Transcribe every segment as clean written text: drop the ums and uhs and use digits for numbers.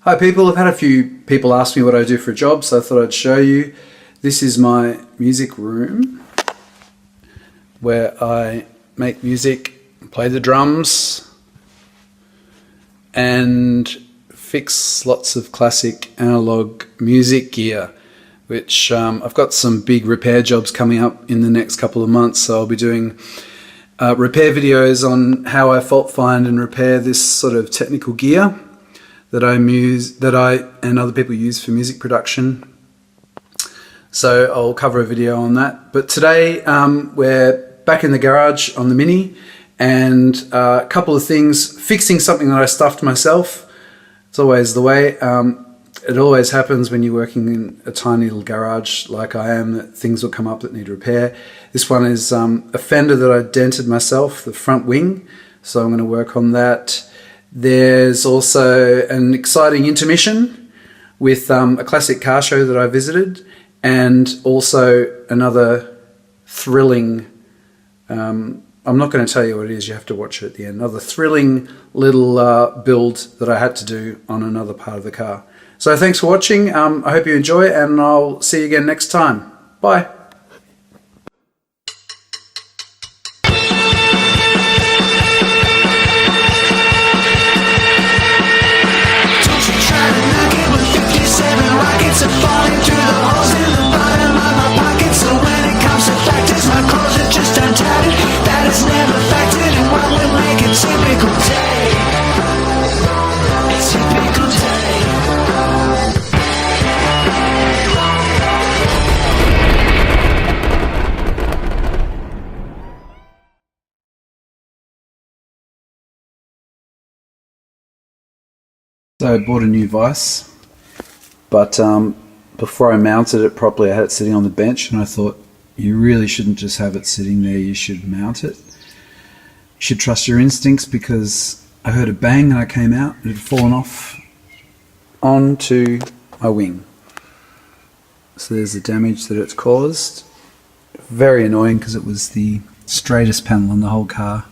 Hi people, I've had a few people ask me what I do for a job, so I thought I'd show you. This is my music room where I make music, play the drums and fix lots of classic analog music gear, which I've got some big repair jobs coming up in the next couple of months, so I'll be doing repair videos on how I fault find and repair this sort of technical gear that I and other people use for music production. So I'll cover a video on that. But today we're back in the garage on the Mini, and a couple of things, fixing something that I stuffed myself. It's always the way. It always happens when you're working in a tiny little garage like I am, that things will come up that need repair. This one is a fender that I dented myself, the front wing, so I'm going to work on that. There's also an exciting intermission with a classic car show that I visited, and also another thrilling, I'm not going to tell you what it is, you have to watch it at the end, another thrilling little build that I had to do on another part of the car. So thanks for watching, I hope you enjoy, and I'll see you again next time. Bye. So I bought a new vise, but before I mounted it properly I had it sitting on the bench, and I thought you really shouldn't just have it sitting there, you should mount it. You should trust your instincts, because I heard a bang and I came out, it had fallen off onto my wing. So there's the damage that it's caused. Very annoying because it was the straightest panel on the whole car.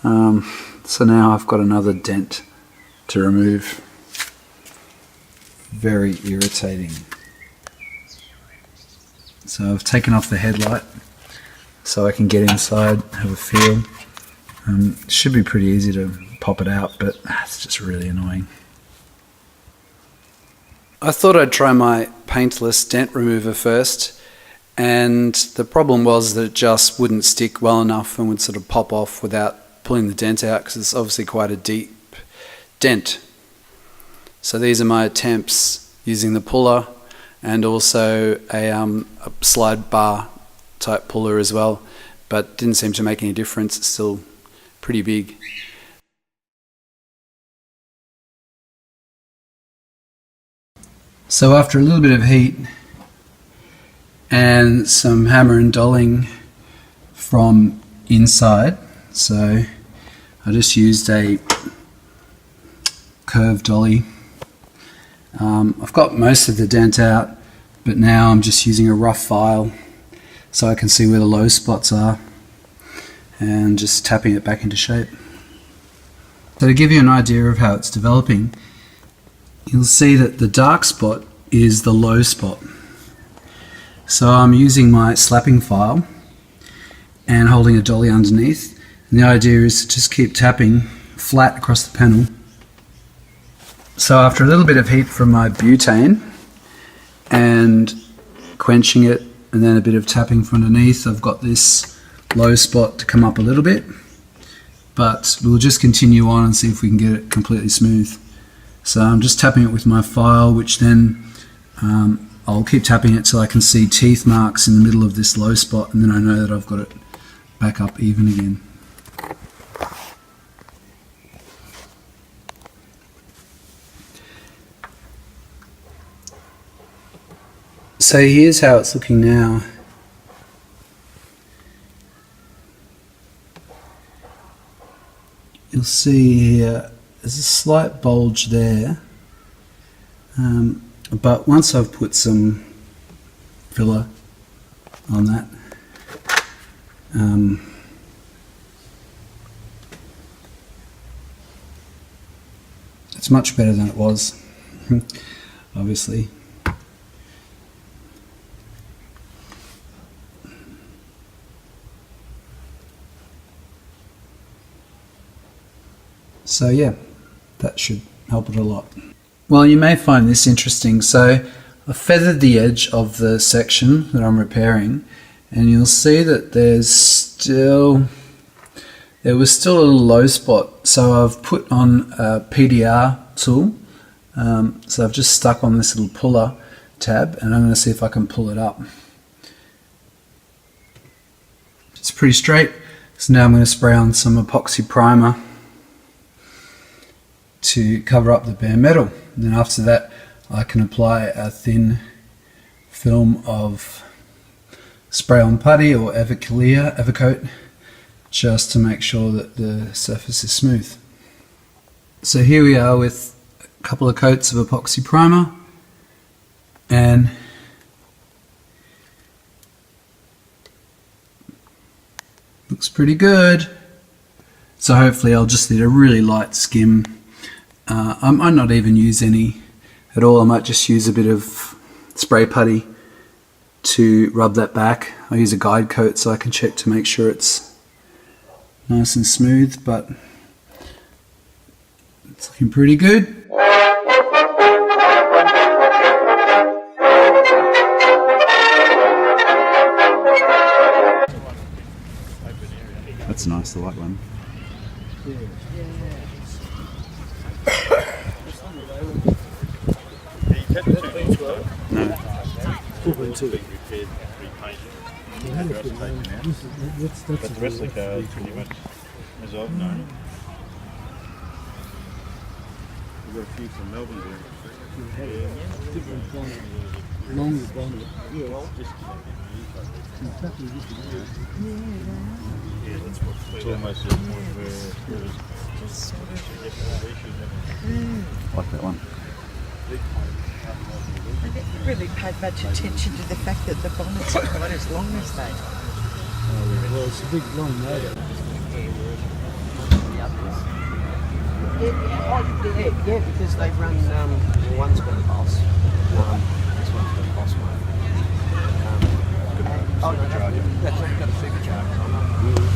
So now I've got another dent to remove. Very irritating. So I've taken off the headlight so I can get inside, have a feel. It should be pretty easy to pop it out, but it's just really annoying. I thought I'd try my paintless dent remover first, and the problem was that it just wouldn't stick well enough and would sort of pop off without pulling the dent out, because it's obviously quite a deep dent. So these are my attempts using the puller, and also a slide bar type puller as well, but didn't seem to make any difference. It's still pretty big. So after a little bit of heat and some hammer and dolling from inside, so I just used a curved dolly. I've got most of the dent out, but now I'm just using a rough file so I can see where the low spots are, and just tapping it back into shape. So to give you an idea of how it's developing, you'll see that the dark spot is the low spot. So I'm using my slapping file and holding a dolly underneath, and the idea is to just keep tapping flat across the panel. So after a little bit of heat from my butane and quenching it, and then a bit of tapping from underneath, I've got this low spot to come up a little bit, but we'll just continue on and see if we can get it completely smooth. So I'm just tapping it with my file, which then I'll keep tapping it till I can see teeth marks in the middle of this low spot, and then I know that I've got it back up even again. So here's how it's looking now. You'll see here there's a slight bulge there, but once I've put some filler on that, it's much better than it was. obviously. So yeah, that should help it a lot. Well, you may find this interesting. So I feathered the edge of the section that I'm repairing, and you'll see that there was still a little low spot. So I've put on a PDR tool. So I've just stuck on this little puller tab, and I'm going to see if I can pull it up. It's pretty straight. So now I'm going to spray on some epoxy primer to cover up the bare metal. And then after that I can apply a thin film of spray on putty or Evercoat just to make sure that the surface is smooth. So here we are with a couple of coats of epoxy primer, and looks pretty good. So hopefully I'll just need a really light skim. I might not even use any at all. I might just use a bit of spray putty to rub that back. I use a guide coat so I can check to make sure it's nice and smooth, but it's looking pretty good. That's nice, the white one. No. But the rest of the car is pretty much as I've known. We've got a few from Melbourne here. Long bonnet. Yeah, that's what it's almost to the point where Like that one. I never really paid much attention to the fact that the bonnets are quite as long as they are. Well, it's a big long motor. Yeah, because they run, one's got a boss. This one's got a boss one. Oh, no, that's not got a supercharger on it.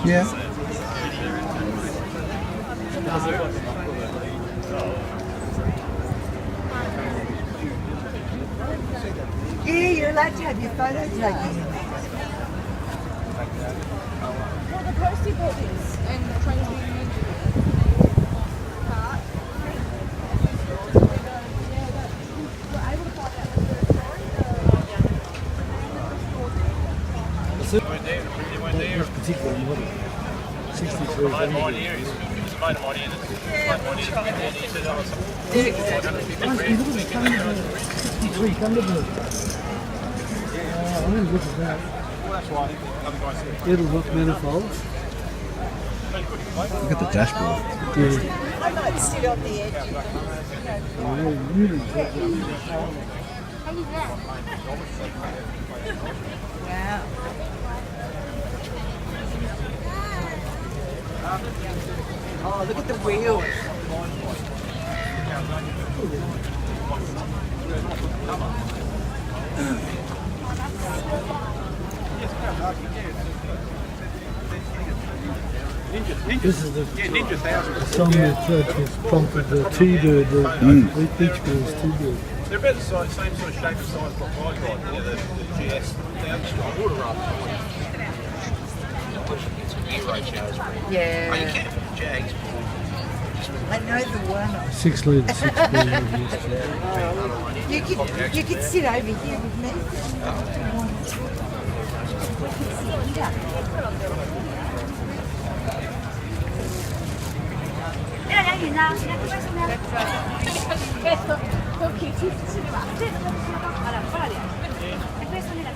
Yeah. Yeah, you're allowed to have your photo taken. Well, the postie bought this and trying to be an part. We're able to find out the story. This particular model, 63. I didn't look at that. It'll look manifold. Look at the dashboard. Yeah. I might sit on the edge. Really. Wow. Oh, look at the wheels. This is the song that has prompted the T-bird, the beach girls T-bird. they're about the same sort of shape and size what I got, the GS. The water raft. Yeah. Oh, you can. Jags. I know the one. 6 litre, 6 litre. You could sit over here with me. Questo cookie ci va. Allora, quella lì. E questo nella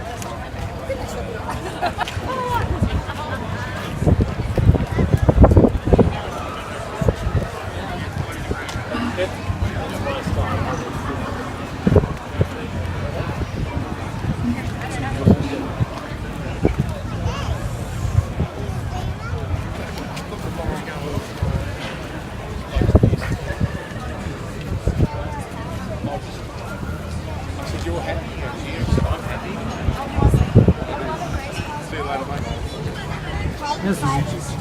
That's nice.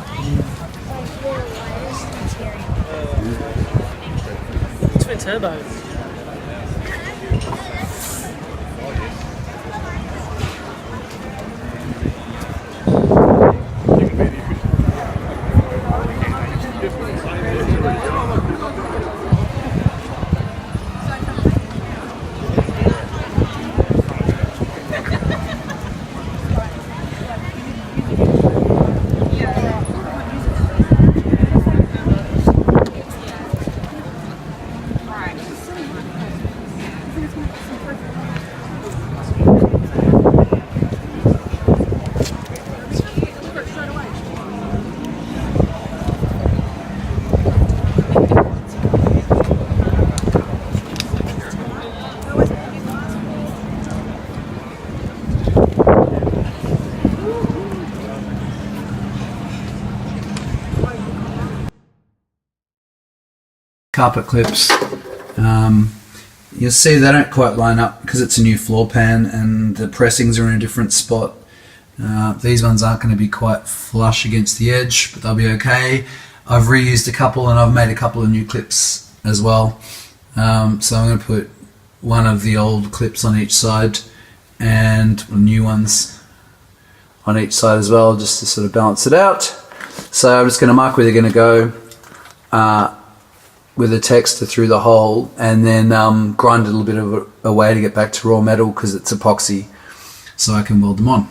Twin turbo. Carpet clips. You'll see they don't quite line up because it's a new floor pan and the pressings are in a different spot. These ones aren't going to be quite flush against the edge, but they'll be okay. I've reused a couple and I've made a couple of new clips as well. So I'm going to put one of the old clips on each side and new ones on each side as well, just to sort of balance it out. So I'm just going to mark where they're going to go with a texter through the hole, and then grind a little bit of a way to get back to raw metal because it's epoxy, so I can weld them on.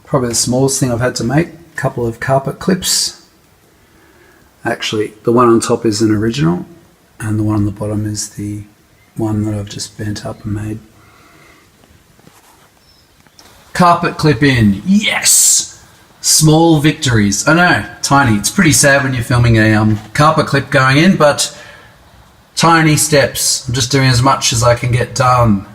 Probably the smallest thing I've had to make, a couple of carpet clips. Actually, the one on top is an original, and the one on the bottom is the one that I've just bent up and made. Carpet clip in, yes! Small victories. I know, tiny. It's pretty sad when you're filming a carpet clip going in, but tiny steps. I'm just doing as much as I can get done.